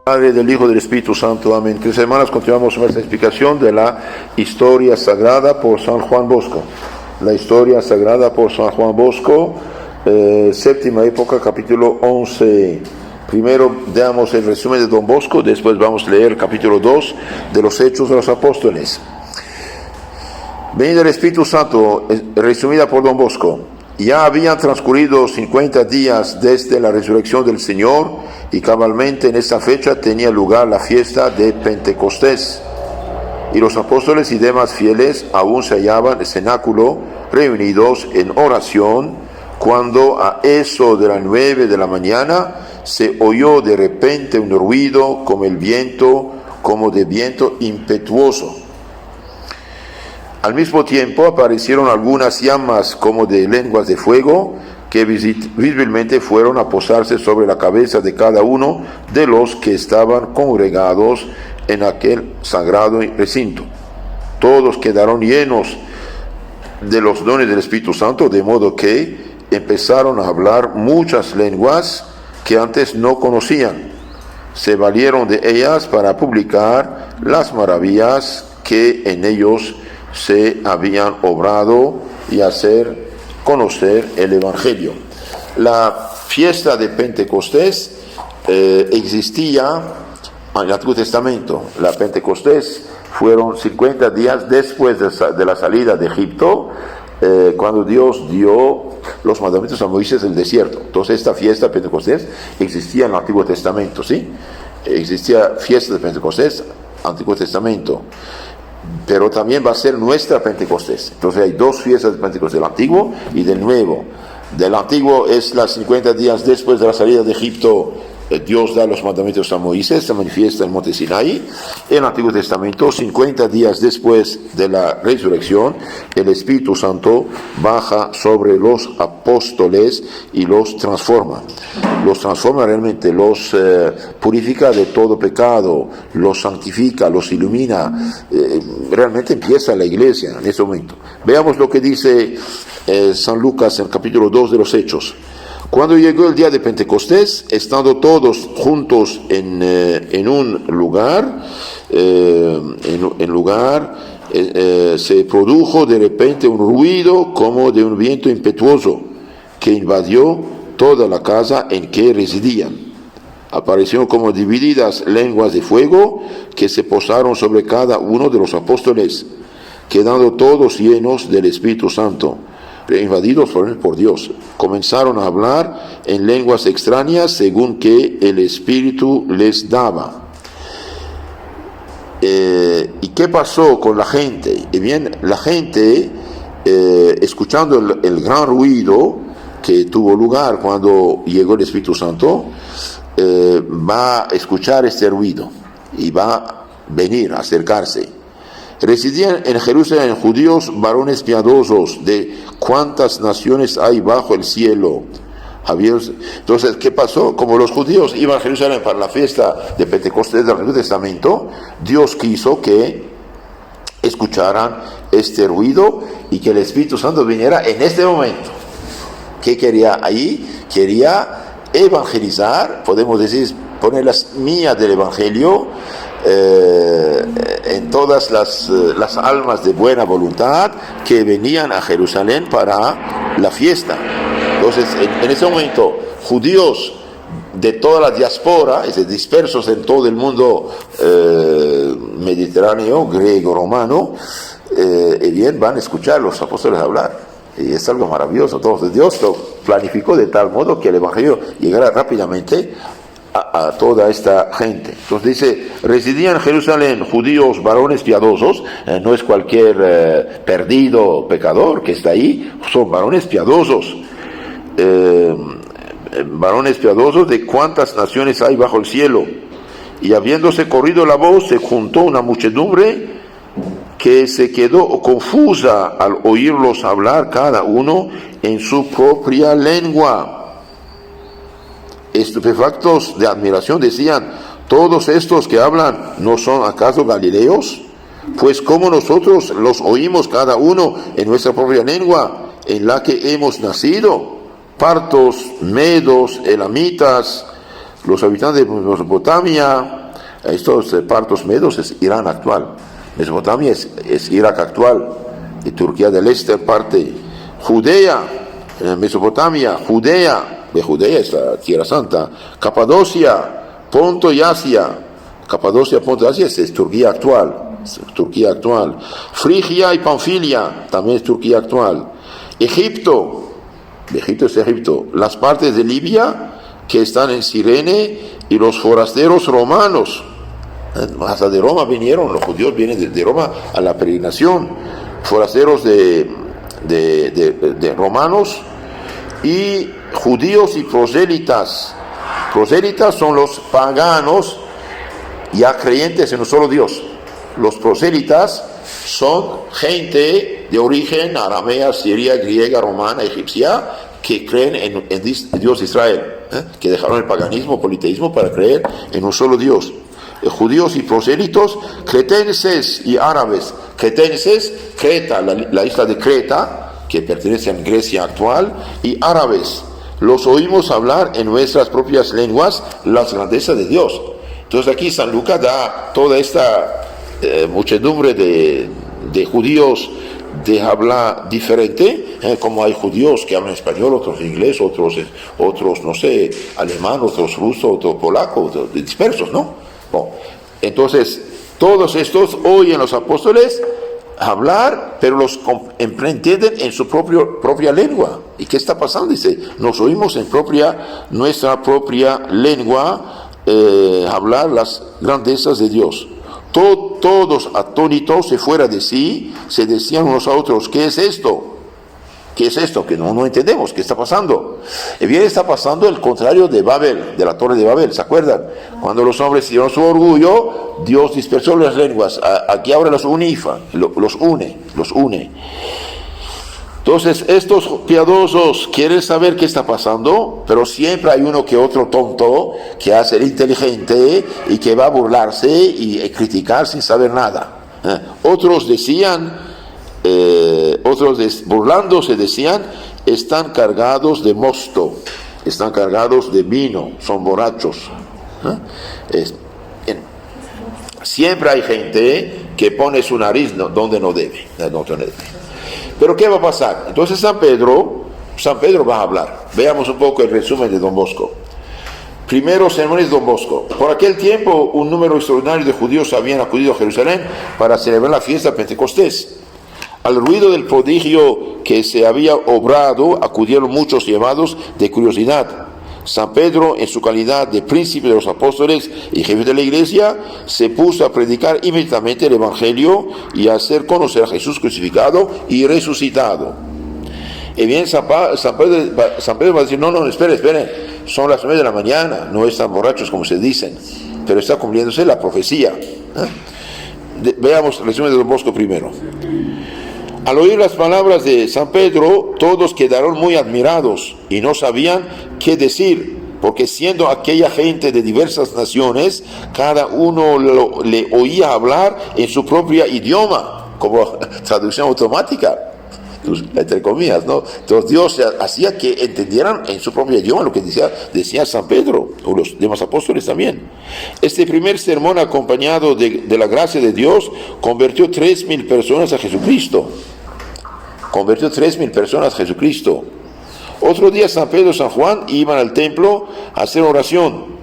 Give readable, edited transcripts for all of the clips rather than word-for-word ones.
Padre, del Hijo, del Espíritu Santo. Amén. Queridas hermanas, continuamos nuestra explicación de la historia sagrada por San Juan Bosco. La historia sagrada por San Juan Bosco, séptima época, capítulo 11. Primero damos el resumen de Don Bosco, después vamos a leer el capítulo 2 de los Hechos de los Apóstoles. Venida del Espíritu Santo, resumida por Don Bosco. Ya habían transcurrido 50 días desde la resurrección del Señor y cabalmente en esta fecha tenía lugar la fiesta de Pentecostés. Y los apóstoles y demás fieles aún se hallaban en el cenáculo reunidos en oración, cuando a eso de las 9 de la mañana se oyó de repente un ruido como el viento, como de viento impetuoso. Al mismo tiempo aparecieron algunas llamas como de lenguas de fuego que visiblemente fueron a posarse sobre la cabeza de cada uno de los que estaban congregados en aquel sagrado recinto. Todos quedaron llenos de los dones del Espíritu Santo, de modo que empezaron a hablar muchas lenguas que antes no conocían. Se valieron de ellas para publicar las maravillas que en ellos se habían obrado y hacer conocer el Evangelio. La fiesta de Pentecostés existía en el Antiguo Testamento. La Pentecostés fueron 50 días después de la salida de Egipto, cuando Dios dio los mandamientos a Moisés en el desierto. Entonces esta fiesta de Pentecostés existía en el Antiguo Testamento, ¿sí? Existía fiesta de Pentecostés, Antiguo Testamento. Pero también va a ser nuestra Pentecostés. Entonces hay dos fiestas de Pentecostés, del Antiguo y del Nuevo. Del Antiguo es las 50 días después de la salida de Egipto. Dios da los mandamientos a Moisés, se manifiesta en el monte Sinaí. En el Antiguo Testamento, 50 días después de la resurrección, el Espíritu Santo baja sobre los apóstoles y los transforma. Los transforma realmente, los purifica de todo pecado, los santifica, los ilumina. Realmente empieza la iglesia en ese momento. Veamos lo que dice San Lucas en el capítulo 2 de los Hechos. Cuando llegó el día de Pentecostés, estando todos juntos en un lugar, se produjo de repente un ruido como de un viento impetuoso que invadió toda la casa en que residían. Aparecieron como divididas lenguas de fuego que se posaron sobre cada uno de los apóstoles, quedando todos llenos del Espíritu Santo, invadidos por Dios. Comenzaron a hablar en lenguas extrañas según que el Espíritu les daba. ¿Y qué pasó con la gente? Y bien, la gente, escuchando el gran ruido que tuvo lugar cuando llegó el Espíritu Santo, va a escuchar este ruido y va a venir, a acercarse. Residían en Jerusalén judíos, varones piadosos, de cuántas naciones hay bajo el cielo. Entonces, ¿qué pasó? Como los judíos iban a Jerusalén para la fiesta de Pentecostés del Antiguo Testamento, Dios quiso que escucharan este ruido y que el Espíritu Santo viniera en este momento. ¿Qué quería ahí? Quería evangelizar, podemos decir, poner las mías del Evangelio en todas las almas de buena voluntad que venían a Jerusalén para la fiesta. Entonces, en ese momento, judíos de toda la diáspora, dispersos en todo el mundo mediterráneo, griego, romano, bien, van a escuchar a los apóstoles hablar. Y es algo maravilloso. Entonces, Dios lo planificó de tal modo que el Evangelio llegara rápidamente a toda esta gente. Entonces dice, residían en Jerusalén judíos, varones piadosos, no es cualquier perdido pecador que está ahí, son varones piadosos. Varones piadosos de cuántas naciones hay bajo el cielo. Y habiéndose corrido la voz, se juntó una muchedumbre que se quedó confusa al oírlos hablar cada uno en su propia lengua. Estupefactos de admiración decían, ¿todos estos que hablan no son acaso galileos? Pues como nosotros los oímos cada uno en nuestra propia lengua, en la que hemos nacido, partos, medos, elamitas, Los habitantes de Mesopotamia, estos partos medos es Irán actual. Mesopotamia es Irak actual, y Turquía del Este parte. Judea, Mesopotamia, de Judea es la Tierra Santa. Capadocia, Ponto y Asia. Capadocia, Ponto y Asia es Turquía actual. Frigia y Panfilia, también es Turquía actual. Egipto es Egipto. Las partes de Libia que están en Cirene y los forasteros romanos. Hasta de Roma vinieron, los judíos vienen de Roma a la peregrinación. Forasteros de romanos y judíos y prosélitas. Prosélitas son los paganos ya creyentes en un solo Dios. Los prosélitas son gente de origen aramea, siria, griega, romana, egipcia, que creen en Dios de Israel, que dejaron el paganismo, politeísmo para creer en un solo Dios. Judíos y prosélitos, cretenses y árabes. Cretenses, Creta, la isla de Creta, que pertenece a Grecia actual, y árabes. Los oímos hablar en nuestras propias lenguas las grandezas de Dios. Entonces aquí San Lucas da toda esta muchedumbre de judíos de habla diferente, como hay judíos que hablan español, otros inglés, otros no sé, alemán, otros ruso, otros polaco, otros dispersos, ¿no? Bueno, entonces todos estos oyen los apóstoles hablar, pero los entienden en su propia lengua. ¿Y qué está pasando? Dice, nos oímos en nuestra propia lengua hablar las grandezas de Dios. Todos atónitos y fuera de sí se decían unos a otros, ¿qué es esto? ¿Qué es esto? Que no entendemos, ¿qué está pasando? Y bien está pasando el contrario de Babel, de la torre de Babel, ¿se acuerdan? Cuando los hombres hicieron su orgullo, Dios dispersó las lenguas, aquí ahora los unifa, los une. Entonces estos piadosos quieren saber qué está pasando, pero siempre hay uno que otro tonto que hace el inteligente y que va a burlarse y criticar sin saber nada. Otros decían, burlándose decían, están cargados de mosto, están cargados de vino, son borrachos. Siempre hay gente que pone su nariz donde no debe. Pero ¿qué va a pasar? Entonces San Pedro va a hablar. Veamos un poco el resumen de Don Bosco. Primeros sermones de Don Bosco. Por aquel tiempo un número extraordinario de judíos habían acudido a Jerusalén para celebrar la fiesta de Pentecostés. Al ruido del prodigio que se había obrado acudieron muchos llevados de curiosidad. San Pedro, en su calidad de príncipe de los apóstoles y jefe de la iglesia, se puso a predicar inmediatamente el evangelio y a hacer conocer a Jesús crucificado y resucitado. Y bien, San Pedro va a decir, no, espere, son las 9 de la mañana, no están borrachos como se dicen, pero está cumpliéndose la profecía. Veamos el resumen de Don Bosco primero. Al oír las palabras de San Pedro, todos quedaron muy admirados y no sabían qué decir, porque siendo aquella gente de diversas naciones, cada uno le oía hablar en su propio idioma, como traducción automática, entre comillas, ¿no? Entonces Dios hacía que entendieran en su propio idioma lo que decía San Pedro, o los demás apóstoles también. Este primer sermón, acompañado de la gracia de Dios, convirtió 3,000 personas a Jesucristo. Otro día San Pedro y San Juan iban al templo a hacer oración.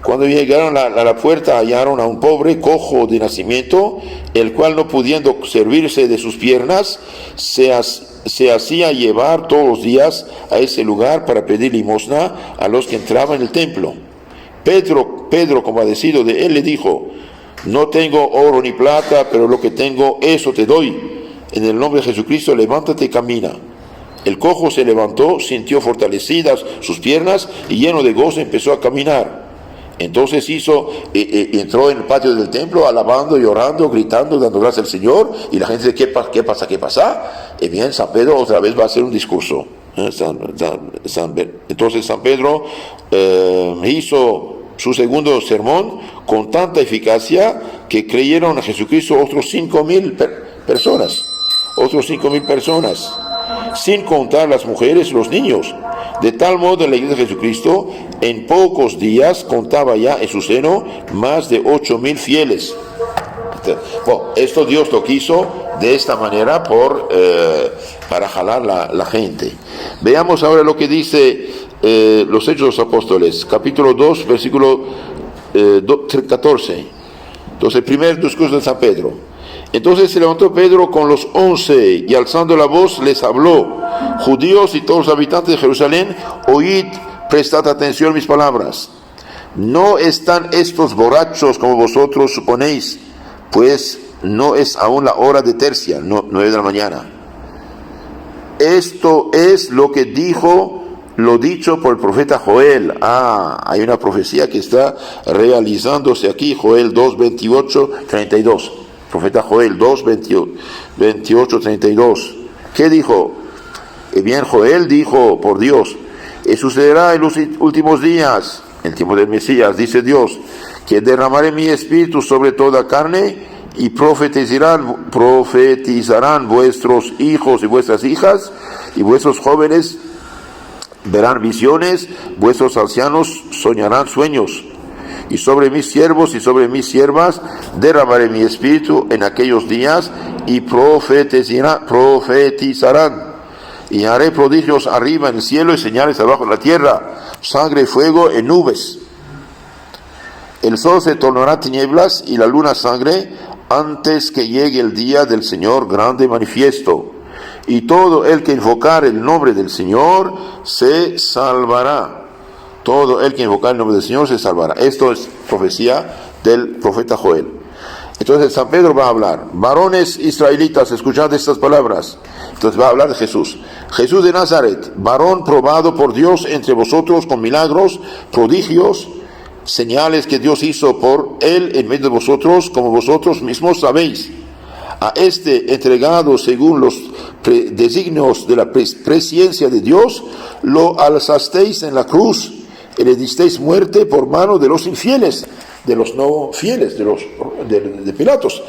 Cuando llegaron a la puerta hallaron a un pobre cojo de nacimiento, el cual, no pudiendo servirse de sus piernas, se hacía llevar todos los días a ese lugar para pedir limosna a los que entraban en el templo. Pedro, compadecido de él, le dijo, no tengo oro ni plata, pero lo que tengo, eso te doy. En el nombre de Jesucristo, levántate y camina. El cojo se levantó, sintió fortalecidas sus piernas y lleno de gozo empezó a caminar. Entonces entró en el patio del templo alabando, llorando, gritando, dando gracias al Señor, y la gente dice, ¿qué pasa? Y bien, San Pedro otra vez va a hacer un discurso. Entonces San Pedro hizo su segundo sermón con tanta eficacia que creyeron a Jesucristo otros 5,000 personas, sin contar las mujeres y los niños. De tal modo, la iglesia de Jesucristo en pocos días contaba ya en su seno más de 8,000 fieles. Bueno, esto Dios lo quiso de esta manera para jalar la gente. Veamos ahora lo que dice los Hechos de los Apóstoles, capítulo 2, versículo 14. Entonces, el primer discurso de San Pedro. Entonces se levantó Pedro con los 11 y alzando la voz les habló: judíos y todos los habitantes de Jerusalén, oíd, prestad atención a mis palabras. No están estos borrachos como vosotros suponéis, pues no es aún la hora de tercia, 9 de la mañana. Esto es lo que dijo lo dicho por el profeta Joel. Hay una profecía que está realizándose aquí, Joel 2, 28, 32. Profeta Joel 2, 28, 32. ¿Qué dijo? Bien, Joel dijo por Dios: sucederá en los últimos días, en el tiempo del Mesías, dice Dios, que derramaré mi espíritu sobre toda carne, y profetizarán vuestros hijos y vuestras hijas, y vuestros jóvenes verán visiones, vuestros ancianos soñarán sueños. Y sobre mis siervos y sobre mis siervas derramaré mi espíritu en aquellos días, y profetizarán. Y haré prodigios arriba en el cielo y señales abajo en la tierra, sangre y fuego en nubes. El sol se tornará tinieblas y la luna sangre, antes que llegue el día del Señor grande y manifiesto. Y todo el que invocar el nombre del Señor se salvará. Todo el que invocar el nombre del Señor se salvará. Esto es profecía del profeta Joel. Entonces San Pedro va a hablar: varones israelitas, escuchad estas palabras. Entonces va a hablar de Jesús. Jesús de Nazaret, varón probado por Dios entre vosotros con milagros, prodigios, señales que Dios hizo por él en medio de vosotros, como vosotros mismos sabéis. A este entregado según los designios de la presciencia de Dios, lo alzasteis en la cruz y le disteis muerte por mano de los infieles, de los no fieles, de Pilatos.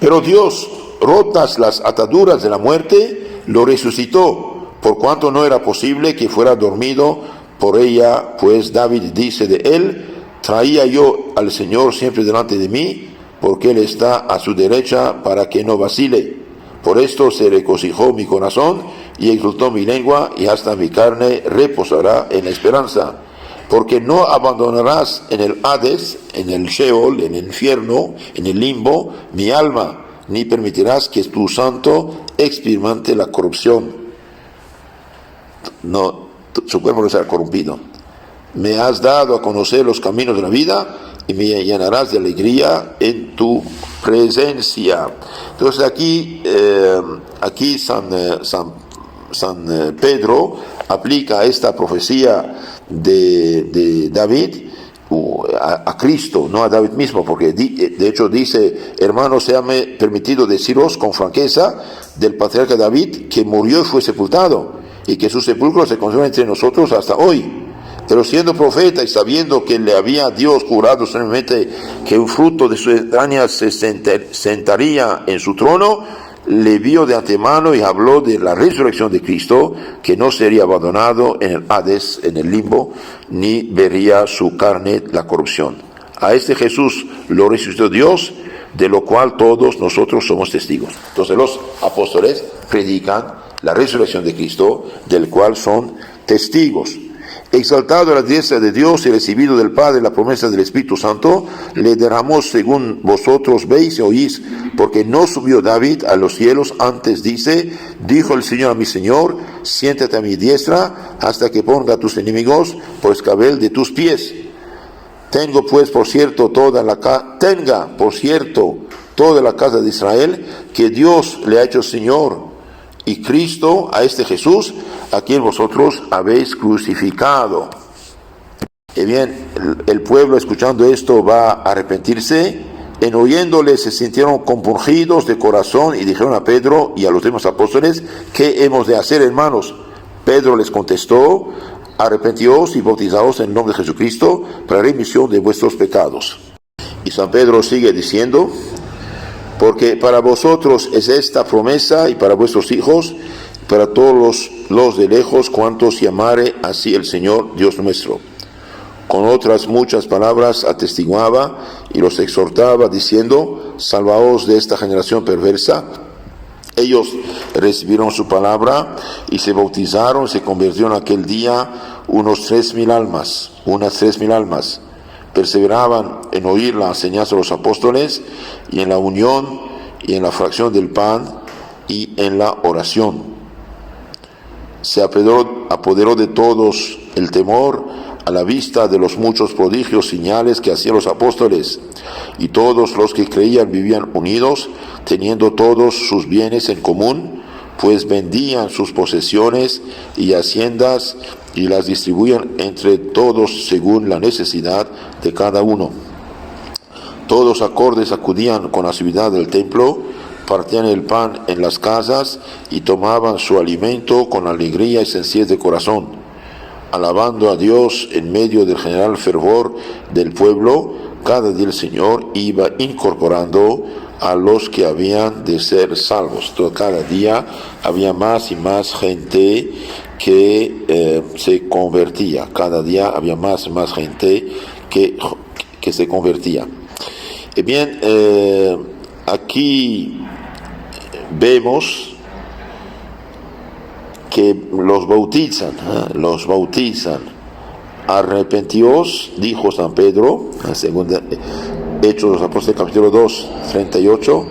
Pero Dios, rotas las ataduras de la muerte, lo resucitó, por cuanto no era posible que fuera dormido por ella, pues David dice de él: traía yo al Señor siempre delante de mí, porque Él está a su derecha para que no vacile. Por esto se regocijó mi corazón y exultó mi lengua, y hasta mi carne reposará en la esperanza. Porque no abandonarás en el Hades, en el Sheol, en el infierno, en el limbo, mi alma, ni permitirás que tu santo experimente la corrupción. No, su cuerpo no será corrompido. Me has dado a conocer los caminos de la vida, y me llenarás de alegría en tu presencia. Entonces aquí San Pedro aplica esta profecía de David a Cristo, no a David mismo, porque de hecho dice: hermanos, séame permitido deciros con franqueza del patriarca David, que murió y fue sepultado, y que su sepulcro se conserva entre nosotros hasta hoy. Pero siendo profeta y sabiendo que le había Dios jurado solemnemente que un fruto de sus entrañas se sentaría en su trono, le vio de antemano y habló de la resurrección de Cristo, que no sería abandonado en el Hades, en el limbo, ni vería su carne la corrupción. A este Jesús lo resucitó Dios, de lo cual todos nosotros somos testigos. Entonces los apóstoles predican la resurrección de Cristo, del cual son testigos. Exaltado a la diestra de Dios y recibido del Padre la promesa del Espíritu Santo, le derramó según vosotros veis y oís, porque no subió David a los cielos, antes dice: dijo el Señor a mi Señor, siéntate a mi diestra, hasta que ponga a tus enemigos por escabel de tus pies. Tenga por cierto toda la casa de Israel, que Dios le ha hecho Señor y Cristo a este Jesús, a quien vosotros habéis crucificado. Y bien, el pueblo escuchando esto va a arrepentirse. En oyéndole se sintieron compungidos de corazón y dijeron a Pedro y a los demás apóstoles: ¿qué hemos de hacer, hermanos? Pedro les contestó: arrepentíos y bautizaos en el nombre de Jesucristo para remisión de vuestros pecados. Y San Pedro sigue diciendo: porque para vosotros es esta promesa, y para vuestros hijos, para todos los de lejos, cuantos llamare así el Señor Dios nuestro. Con otras muchas palabras atestiguaba y los exhortaba, diciendo: salvaos de esta generación perversa. Ellos recibieron su palabra y se bautizaron. Se convirtieron aquel día unas 3,000 almas. Perseveraban en oír la enseñanza de los apóstoles, y en la unión, y en la fracción del pan, y en la oración. Se apoderó de todos el temor a la vista de los muchos prodigios, señales que hacían los apóstoles, y todos los que creían vivían unidos, teniendo todos sus bienes en común, pues vendían sus posesiones y haciendas y las distribuían entre todos según la necesidad de cada uno. Todos acordes acudían con asiduidad del templo, partían el pan en las casas y tomaban su alimento con alegría y sencillez de corazón, alabando a Dios en medio del general fervor del pueblo. Cada día el Señor iba incorporando a los que habían de ser salvos. Cada día había más y más gente que se convertía. Cada día había más y más gente que se convertía. Bien, aquí vemos que los bautizan. Arrepentíos, dijo San Pedro, en segunda Hechos de los Apóstoles, capítulo 2, 38.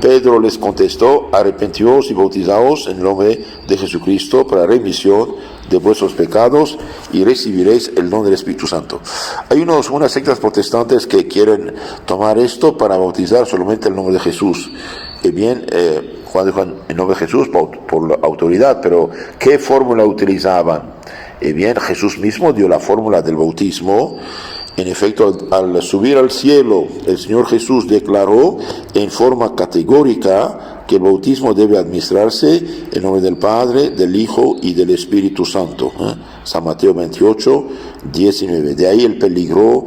Pedro les contestó: arrepentíos y bautizaos en el nombre de Jesucristo para remisión de vuestros pecados, y recibiréis el don del Espíritu Santo. Hay unas sectas protestantes que quieren tomar esto para bautizar solamente el nombre de Jesús. Bien, Juan dijo en nombre de Jesús por la autoridad, pero ¿qué fórmula utilizaban? Bien, Jesús mismo dio la fórmula del bautismo. En efecto, al subir al cielo, el Señor Jesús declaró en forma categórica que el bautismo debe administrarse en nombre del Padre, del Hijo y del Espíritu Santo. San Mateo 28, 19. De ahí el peligro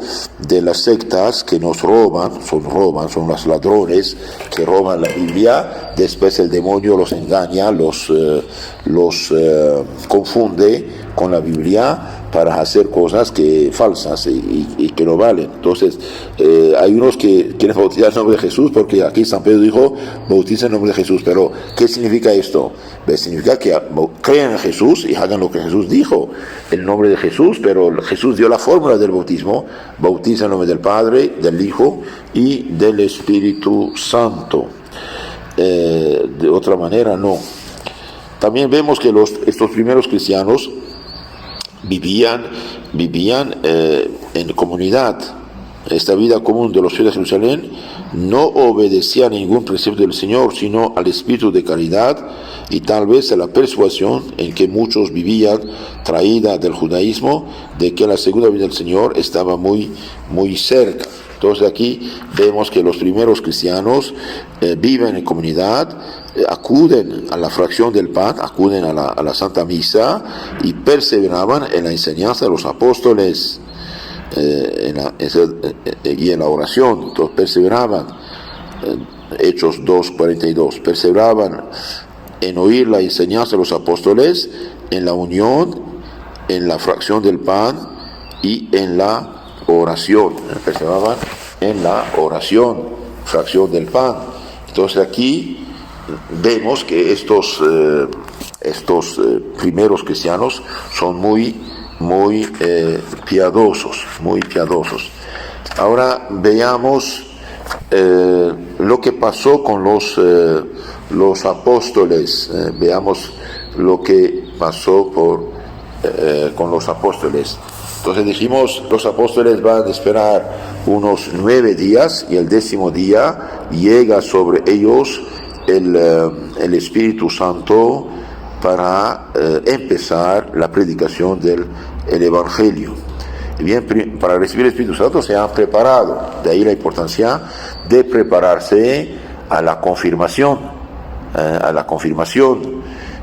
de las sectas que nos roban, son los ladrones que roban la Biblia. Después el demonio los engaña, los confunde con la Biblia para hacer cosas falsas y que no valen. Entonces, hay unos que quieren bautizar en nombre de Jesús, porque aquí San Pedro dijo: bautiza en nombre de Jesús. Pero, ¿qué significa esto? Significa que crean en Jesús y hagan lo que Jesús dijo, el nombre de Jesús, pero Jesús dio la fórmula del bautismo: bautiza en nombre del Padre, del Hijo y del Espíritu Santo. De otra manera, no. También vemos que estos primeros cristianos vivían en comunidad. Esta vida común de los fieles de Jerusalén no obedecía a ningún precepto del Señor, sino al espíritu de caridad y tal vez a la persuasión en que muchos vivían, traída del judaísmo, de que la segunda venida del Señor estaba muy, muy cerca. Entonces aquí vemos que los primeros cristianos viven en comunidad, acuden a la fracción del pan, acuden a la Santa Misa y perseveraban en la enseñanza de los apóstoles y en la oración. Entonces perseveraban, Hechos 2:42, perseveraban en oír la enseñanza de los apóstoles, en la unión, en la fracción del pan y en la oración. Perseveraban en la oración, fracción del pan. Entonces aquí vemos que estos primeros cristianos son muy piadosos. Ahora veamos lo que pasó con los apóstoles. Veamos lo que pasó con los apóstoles. Entonces dijimos, los apóstoles van a esperar unos 9 días, y el 10º día llega sobre ellos el Espíritu Santo para empezar la predicación del Evangelio. Y bien, para recibir el Espíritu Santo se han preparado. De ahí la importancia de prepararse a la confirmación.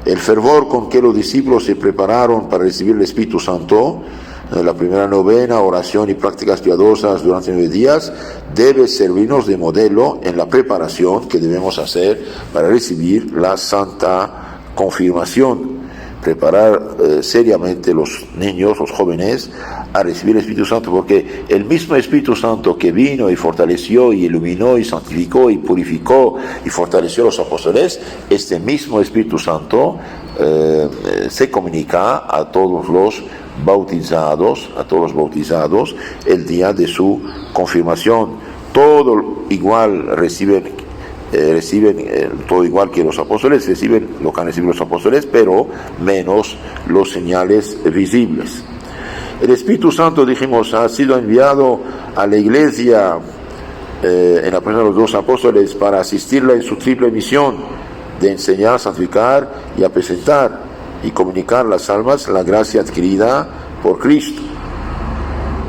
El fervor con que los discípulos se prepararon para recibir el Espíritu Santo, la primera novena, oración y prácticas piadosas durante 9 días, debe servirnos de modelo en la preparación que debemos hacer para recibir la Santa confirmación, preparar seriamente los niños, los jóvenes, a recibir el Espíritu Santo, porque el mismo Espíritu Santo que vino y fortaleció y iluminó y santificó y purificó y fortaleció a los apóstoles, este mismo Espíritu Santo se comunica a todos los bautizados, el día de su confirmación. Todo igual reciben todo igual que los apóstoles, reciben lo que han recibido los apóstoles, pero menos los señales visibles. El Espíritu Santo, dijimos, ha sido enviado a la iglesia en la persona de los dos apóstoles para asistirla en su triple misión de enseñar, santificar y a presentar y comunicar a las almas la gracia adquirida por Cristo.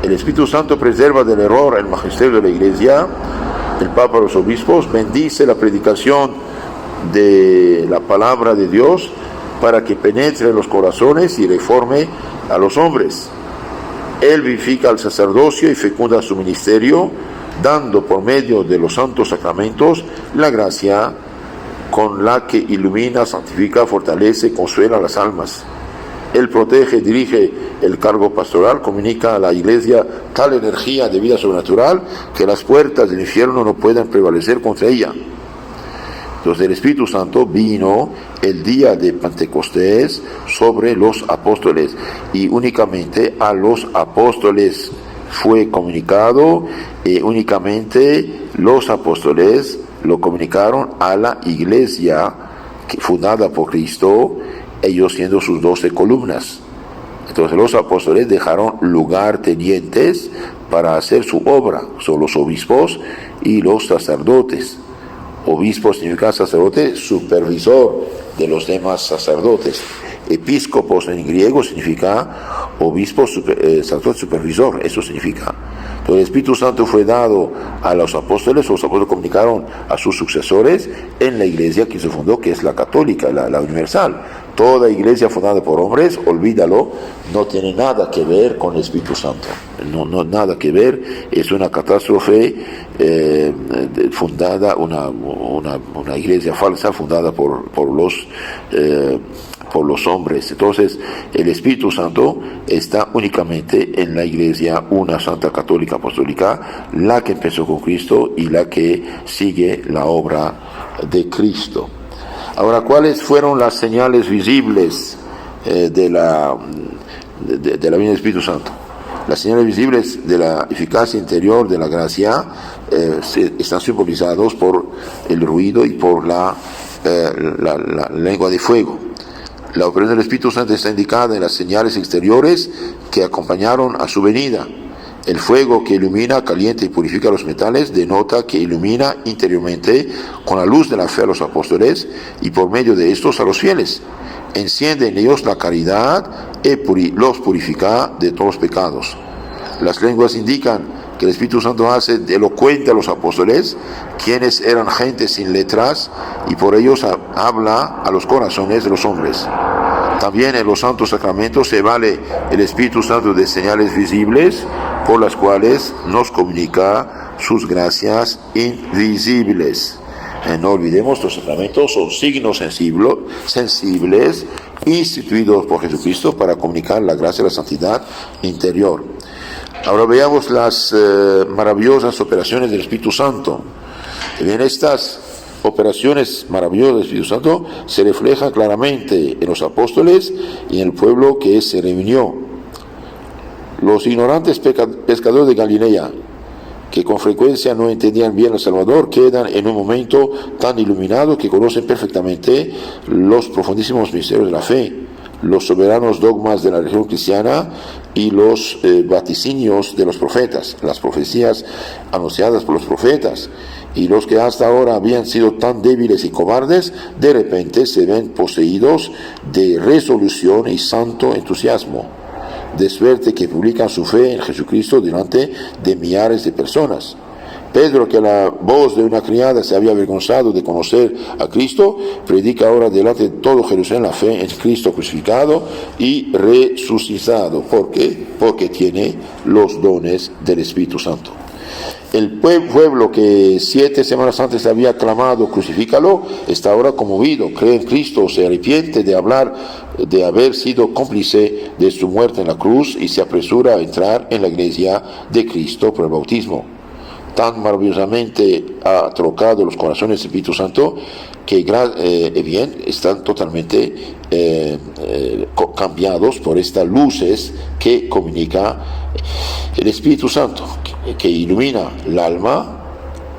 El Espíritu Santo preserva del error el magisterio de la iglesia. El Papa, los obispos, bendice la predicación de la palabra de Dios para que penetre en los corazones y reforme a los hombres. Él vivifica al sacerdocio y fecunda su ministerio, dando por medio de los santos sacramentos la gracia con la que ilumina, santifica, fortalece, consuela a las almas. Él protege, dirige el cargo pastoral, comunica a la iglesia tal energía de vida sobrenatural que las puertas del infierno no puedan prevalecer contra ella. Entonces el Espíritu Santo vino el día de Pentecostés sobre los apóstoles y únicamente a los apóstoles fue comunicado y únicamente los apóstoles lo comunicaron a la iglesia fundada por Cristo, ellos siendo sus 12 columnas. Entonces los apóstoles dejaron lugartenientes para hacer su obra, son los obispos y los sacerdotes. Obispo significa sacerdote, supervisor de los demás sacerdotes. Episcopos en griego significa obispo, sacerdote supervisor, eso significa. Entonces el Espíritu Santo fue dado a los apóstoles comunicaron a sus sucesores en la iglesia que se fundó, que es la católica, la universal. Toda iglesia fundada por hombres, olvídalo, no tiene nada que ver con el Espíritu Santo. No nada que ver, es una catástrofe fundada, una iglesia falsa fundada por los hombres. Entonces el Espíritu Santo está únicamente en la iglesia, una santa católica apostólica, la que empezó con Cristo y la que sigue la obra de Cristo. Ahora, ¿cuáles fueron las señales visibles de la venida del Espíritu Santo? Las señales visibles de la eficacia interior de la gracia están simbolizados por el ruido y por la lengua de fuego. La operación del Espíritu Santo está indicada en las señales exteriores que acompañaron a su venida. El fuego que ilumina, calienta y purifica los metales denota que ilumina interiormente con la luz de la fe a los apóstoles y por medio de estos a los fieles. Enciende en ellos la caridad y los purifica de todos los pecados. Las lenguas indican que el Espíritu Santo hace elocuente a los apóstoles, quienes eran gente sin letras, y por ellos habla a los corazones de los hombres. También en los santos sacramentos se vale el Espíritu Santo de señales visibles, por las cuales nos comunica sus gracias invisibles. No olvidemos, los sacramentos son signos sensibles instituidos por Jesucristo para comunicar la gracia y la santidad interior. Ahora veamos las maravillosas operaciones del Espíritu Santo. Bien, estas operaciones maravillosas del Espíritu Santo se reflejan claramente en los apóstoles y en el pueblo que se reunió. Los ignorantes pescadores de Galilea, que con frecuencia no entendían bien al Salvador, quedan en un momento tan iluminados que conocen perfectamente los profundísimos misterios de la fe, los soberanos dogmas de la religión cristiana y los vaticinios de los profetas, las profecías anunciadas por los profetas. Y los que hasta ahora habían sido tan débiles y cobardes, de repente se ven poseídos de resolución y santo entusiasmo, de suerte que publican su fe en Jesucristo delante de millares de personas. Pedro, que a la voz de una criada se había avergonzado de conocer a Cristo, predica ahora delante de todo Jerusalén la fe en Cristo crucificado y resucitado. ¿Por qué? Porque tiene los dones del Espíritu Santo. El pueblo que 7 semanas antes había clamado crucifícalo, está ahora conmovido, cree en Cristo, se arrepiente de haber sido cómplice de su muerte en la cruz y se apresura a entrar en la iglesia de Cristo por el bautismo. Tan maravillosamente ha trocado los corazones del Espíritu Santo que bien están totalmente cambiados por estas luces que comunica el Espíritu Santo, que ilumina el alma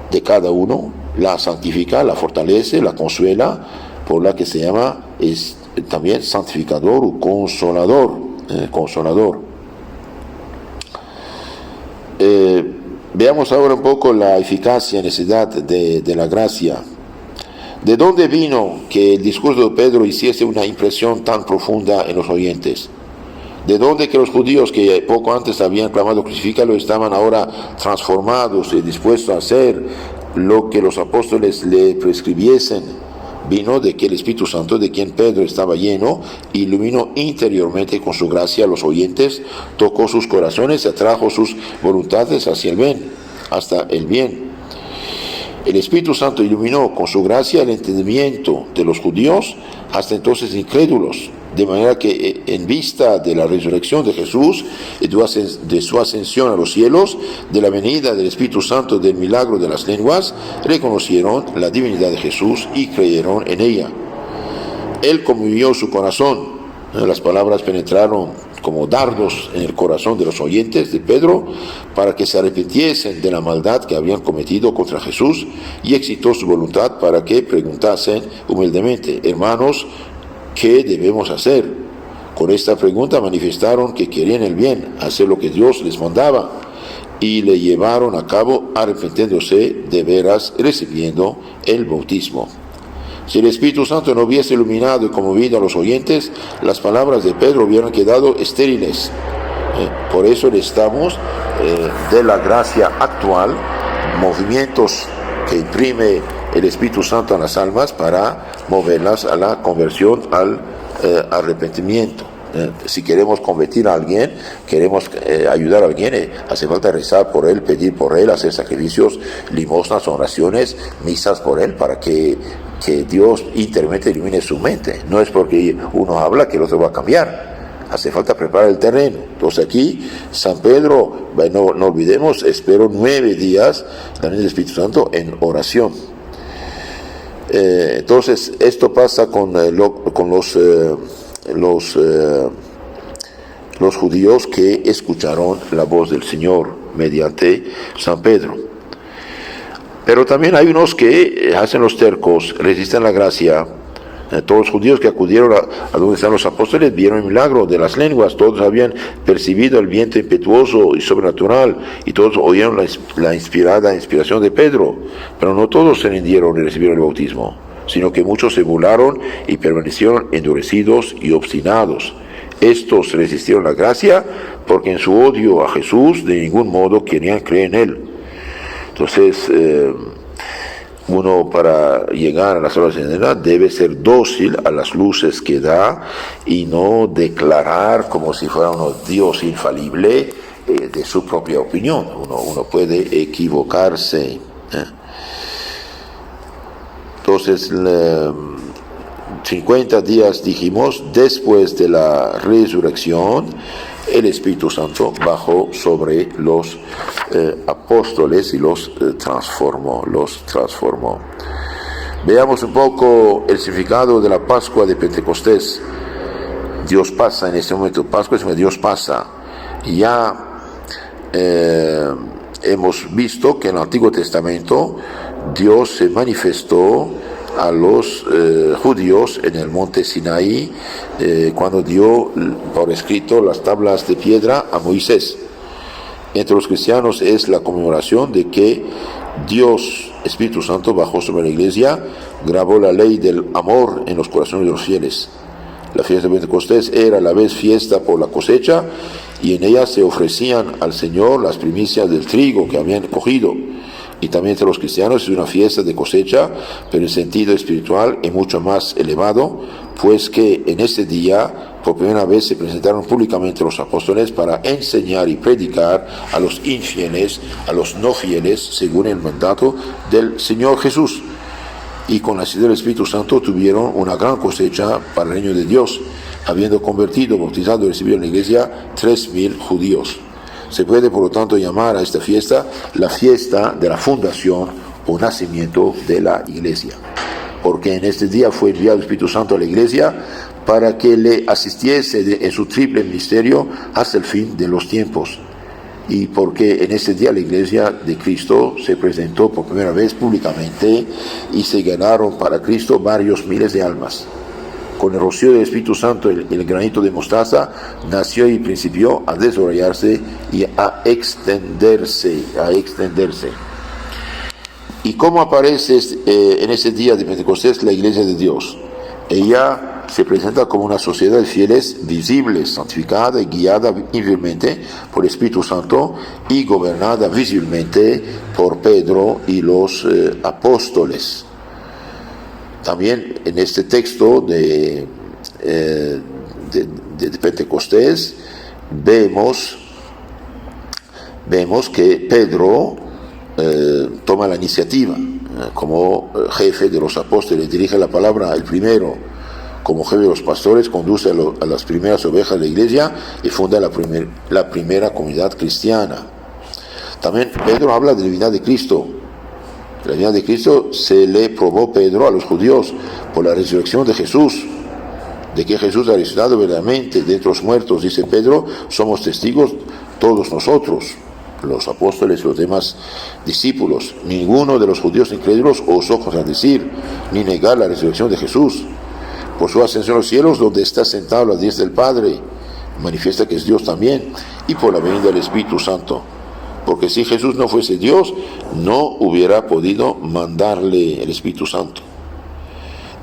de cada uno, la santifica, la fortalece, la consuela, por la que se llama también santificador o consolador. Veamos ahora un poco la eficacia y necesidad de la gracia. ¿De dónde vino que el discurso de Pedro hiciese una impresión tan profunda en los oyentes? ¿De dónde que los judíos que poco antes habían clamado crucifícalo estaban ahora transformados y dispuestos a hacer lo que los apóstoles le prescribiesen? Vino de que el Espíritu Santo, de quien Pedro estaba lleno, iluminó interiormente con su gracia a los oyentes, tocó sus corazones y atrajo sus voluntades hacia el bien, hasta el bien. El Espíritu Santo iluminó con su gracia el entendimiento de los judíos, hasta entonces incrédulos, de manera que en vista de la resurrección de Jesús, de su ascensión a los cielos, de la venida del Espíritu Santo, del milagro de las lenguas, reconocieron la divinidad de Jesús y creyeron en ella. Él conmovió su corazón. Las palabras penetraron como dardos en el corazón de los oyentes de Pedro para que se arrepintiesen de la maldad que habían cometido contra Jesús, y excitó su voluntad para que preguntasen humildemente: hermanos, ¿qué debemos hacer? Con esta pregunta manifestaron que querían el bien, hacer lo que Dios les mandaba, y le llevaron a cabo arrepintiéndose de veras, recibiendo el bautismo. Si el Espíritu Santo no hubiese iluminado y conmovido a los oyentes, las palabras de Pedro hubieran quedado estériles. Por eso necesitamos de la gracia actual, movimientos que imprime el Espíritu Santo a las almas para moverlas a la conversión, al arrepentimiento. Si queremos convertir a alguien, queremos ayudar a alguien, hace falta rezar por él, pedir por él, hacer sacrificios, limosnas, oraciones, misas por él, para que Dios internamente ilumine su mente. No es porque uno habla que el otro va a cambiar. Hace falta preparar el terreno. Entonces aquí San Pedro, no olvidemos, esperó 9 días también el Espíritu Santo en oración. Entonces esto pasa con los judíos que escucharon la voz del Señor mediante San Pedro. Pero también hay unos que hacen los tercos, resisten la gracia. Todos los judíos que acudieron a donde están los apóstoles vieron el milagro de las lenguas. Todos habían percibido el viento impetuoso y sobrenatural, y todos oyeron la inspiración de Pedro. Pero no todos se rindieron y recibieron el bautismo, sino que muchos se burlaron y permanecieron endurecidos y obstinados. Estos resistieron la gracia porque en su odio a Jesús de ningún modo querían creer en él. Entonces, uno para llegar a la salvación eterna debe ser dócil a las luces que da y no declarar como si fuera un Dios infalible de su propia opinión. Uno puede equivocarse. Entonces, 50 días, dijimos, después de la resurrección, el Espíritu Santo bajó sobre los apóstoles y los transformó. Veamos un poco el significado de la Pascua de Pentecostés. Dios pasa en este momento. Pascua es que Dios pasa. Ya hemos visto que en el Antiguo Testamento Dios se manifestó a los judíos en el monte Sinaí cuando dio por escrito las tablas de piedra a Moisés. Entre los cristianos es la conmemoración de que Dios, Espíritu Santo, bajó sobre la iglesia, grabó la ley del amor en los corazones de los fieles. La fiesta de Pentecostés era a la vez fiesta por la cosecha, y en ella se ofrecían al Señor las primicias del trigo que habían cogido. y también entre los cristianos es una fiesta de cosecha, pero en sentido espiritual es mucho más elevado, pues que en este día por primera vez se presentaron públicamente los apóstoles para enseñar y predicar a los infieles, a los no fieles, según el mandato del Señor Jesús. Y con la ayuda del Espíritu Santo tuvieron una gran cosecha para el reino de Dios, habiendo convertido, bautizado y recibido en la iglesia 3,000 judíos. Se puede, por lo tanto, llamar a esta fiesta la fiesta de la fundación o nacimiento de la iglesia, porque en este día fue enviado el Espíritu Santo a la iglesia para que le asistiese en su triple ministerio hasta el fin de los tiempos, y porque en este día la iglesia de Cristo se presentó por primera vez públicamente y se ganaron para Cristo varios miles de almas. Con el rocío del Espíritu Santo, el granito de mostaza nació y principió a desarrollarse y a extenderse. ¿Y cómo aparece en ese día de Pentecostés la iglesia de Dios? Ella se presenta como una sociedad de fieles visibles, santificada y guiada invisiblemente por el Espíritu Santo y gobernada visiblemente por Pedro y los apóstoles. También en este texto de Pentecostés vemos que Pedro toma la iniciativa como jefe de los apóstoles, dirige la palabra el primero. Como jefe de los pastores, conduce a las primeras ovejas de la iglesia y funda la primera comunidad cristiana. También Pedro habla de la divinidad de Cristo. La divinidad de Cristo se le probó Pedro a los judíos por la resurrección de Jesús, de que Jesús ha resucitado verdaderamente de entre los muertos. Dice Pedro, somos testigos todos nosotros, los apóstoles y los demás discípulos. Ninguno de los judíos incrédulos osó contradecir ni negar la resurrección de Jesús. Por su ascensión a los cielos, donde está sentado a la diestra del Padre, manifiesta que es Dios también, y por la venida del Espíritu Santo. Porque si Jesús no fuese Dios, no hubiera podido mandarle el Espíritu Santo.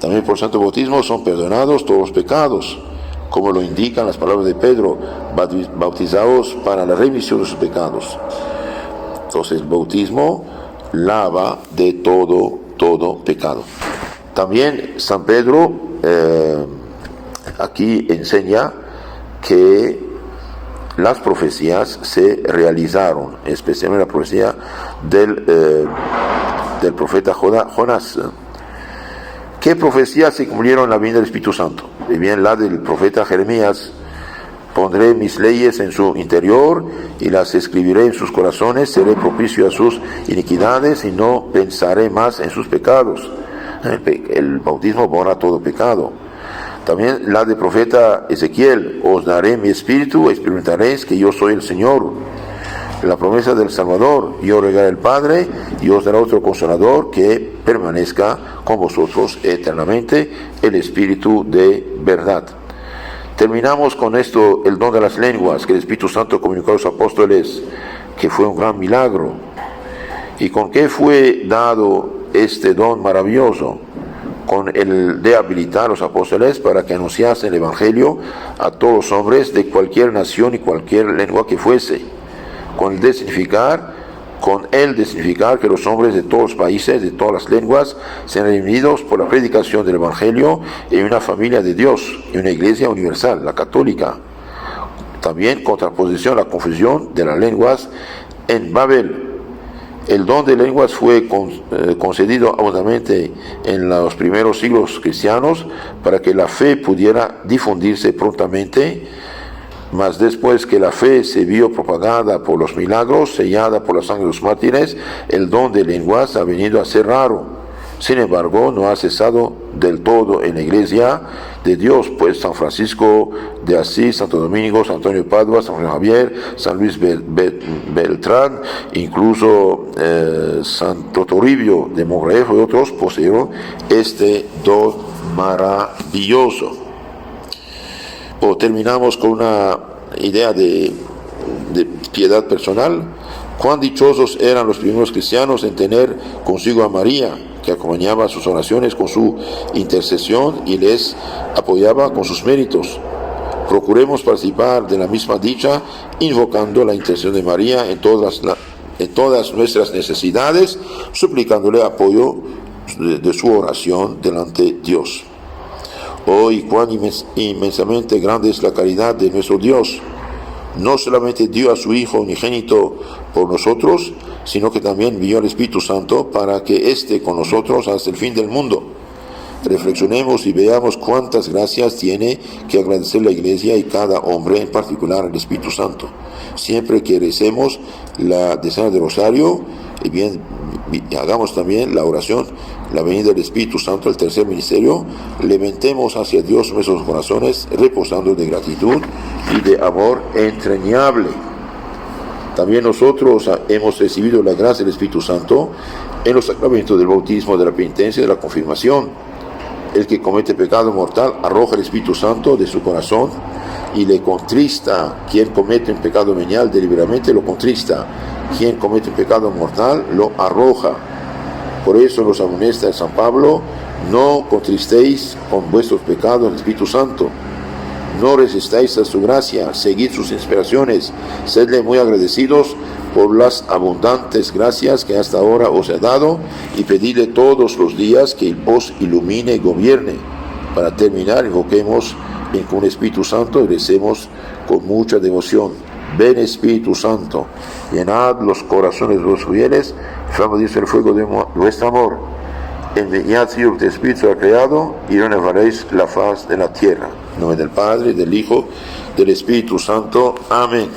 También por santo bautismo son perdonados todos los pecados, como lo indican las palabras de Pedro, bautizados para la remisión de sus pecados. Entonces el bautismo lava de todo pecado. También San Pedro aquí enseña que las profecías se realizaron, especialmente la profecía del profeta Jonás. ¿Qué profecías se cumplieron en la venida del Espíritu Santo? Y bien, la del profeta Jeremías: pondré mis leyes en su interior y las escribiré en sus corazones, seré propicio a sus iniquidades y no pensaré más en sus pecados. El bautismo borra todo pecado. También la del profeta Ezequiel: os daré mi espíritu, experimentaréis que yo soy el Señor. La promesa del Salvador: yo regaré el Padre y os dará otro consolador que permanezca con vosotros eternamente, el Espíritu de verdad. Terminamos con esto, el don de las lenguas que el Espíritu Santo comunicó a los apóstoles, que fue un gran milagro. ¿Y con qué fue dado este don maravilloso? Con el de habilitar a los apóstoles para que anunciasen el Evangelio a todos los hombres de cualquier nación y cualquier lengua que fuese, con el de significar que los hombres de todos los países, de todas las lenguas, sean reunidos por la predicación del Evangelio en una familia de Dios, en una iglesia universal, la católica. También contraposición a la confusión de las lenguas en Babel. El don de lenguas fue concedido abundantemente en los primeros siglos cristianos para que la fe pudiera difundirse prontamente, mas después que la fe se vio propagada por los milagros, sellada por la sangre de los mártires, el don de lenguas ha venido a ser raro. Sin embargo, no ha cesado del todo en la iglesia de Dios, pues San Francisco de Asís, Santo Domingo, San Antonio de Padua, San Javier, San Luis Beltrán, incluso Santo Toribio de Montreal y otros poseyeron este don maravilloso. Terminamos con una idea de piedad personal. Cuán dichosos eran los primeros cristianos en tener consigo a María, que acompañaba sus oraciones con su intercesión y les apoyaba con sus méritos. Procuremos participar de la misma dicha, invocando la intercesión de María en todas en todas nuestras necesidades, suplicándole apoyo de su oración delante de Dios. Hoy, cuán inmensamente grande es la caridad de nuestro Dios. No solamente dio a su Hijo unigénito por nosotros, sino que también envió al Espíritu Santo para que esté con nosotros hasta el fin del mundo. Reflexionemos y veamos cuántas gracias tiene que agradecer la Iglesia y cada hombre, en particular el Espíritu Santo. Siempre que recemos la decena del rosario, y hagamos también la oración, la venida del Espíritu Santo, el tercer ministerio, levantemos hacia Dios nuestros corazones, reposando de gratitud y de amor entrañable. También nosotros hemos recibido la gracia del Espíritu Santo en los sacramentos del bautismo, de la penitencia y de la confirmación. El que comete pecado mortal arroja el Espíritu Santo de su corazón y le contrista. Quien comete un pecado venial deliberadamente lo contrista. Quien comete un pecado mortal lo arroja. Por eso nos amonesta el San Pablo: no contristéis con vuestros pecados el Espíritu Santo. No resistáis a su gracia, seguid sus inspiraciones, sedle muy agradecidos por las abundantes gracias que hasta ahora os he dado, y pedidle todos los días que os ilumine y gobierne. Para terminar, invoquemos con el Espíritu Santo y recemos con mucha devoción. Ven, Espíritu Santo, llenad los corazones de los fieles, inflamadís el fuego de vuestro amor. Enviad de Espíritu ha creado y renovaréis la faz de la tierra. En nombre del Padre, del Hijo, del Espíritu Santo. Amén.